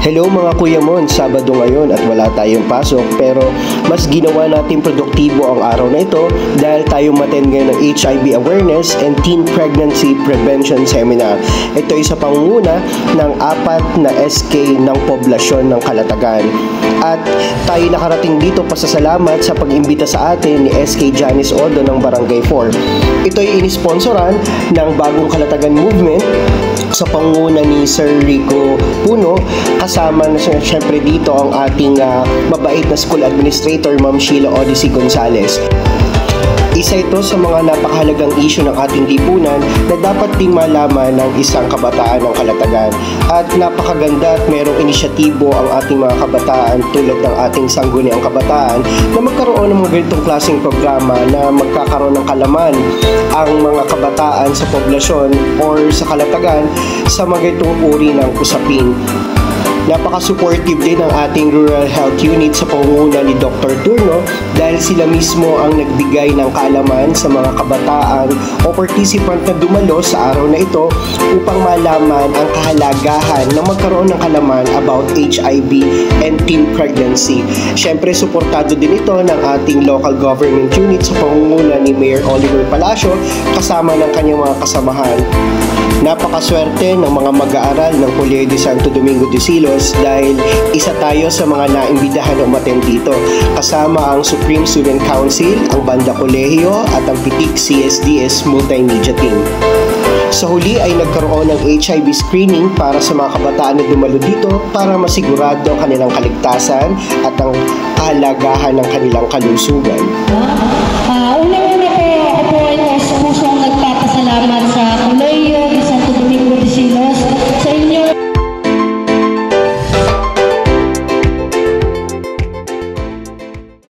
Hello mga Kuya Mon, Sabado ngayon at wala tayong pasok pero mas ginawa natin produktibo ang araw na ito dahil tayo maten ngayon ng HIV Awareness and Teen Pregnancy Prevention Seminar. Ito ay sa pangunguna ng 4 na SK ng poblasyon ng Calatagan. At tayo nakarating dito pasasalamat sa pag-imbita sa atin ni SK Janice Odo ng Barangay 4. Ito ay inisponsoran ng Bagong Calatagan Movement sa pangunguna ni Sir Rico Puno, kasama na syempre dito ang ating mabait na school administrator, Ma'am Sheila Odyssey Gonzales. Isa ito sa mga napakahalagang issue ng ating lipunan na dapat ding malaman ng isang kabataan ng Calatagan. At napakaganda at mayroong inisyatibo ang ating mga kabataan tulad ng ating sangguniang kabataan na magkaroon ng mga ganitong klaseng programa na magkakaroon ng kalaman ang mga kabataan sa poblasyon or sa Calatagan sa mga ganitong uri ng usapin. Napaka-supportive din ng ating Rural Health Unit sa pangunguna ni Dr. Turno dahil sila mismo ang nagbigay ng kaalaman sa mga kabataan o participant na dumalo sa araw na ito upang malaman ang kahalagahan na magkaroon ng kaalaman about HIV and teen pregnancy. Siyempre, suportado din ito ng ating local government unit sa pangunguna ni Mayor Oliver Palacio kasama ng kanyang mga kasamahan. Napakaswerte ng mga mag-aaral ng Colegio de Santo Domingo de Silos dahil isa tayo sa mga naimbitahan na umattend dito. Kasama ang Supreme Student Council, ang Banda Colegio at ang Pitik CSDS Multimedia Team. Sa huli ay nagkaroon ng HIV screening para sa mga kabataan na dumalo dito para masigurado ang kanilang kaligtasan at ang kahalagahan ng kanilang kalusugan.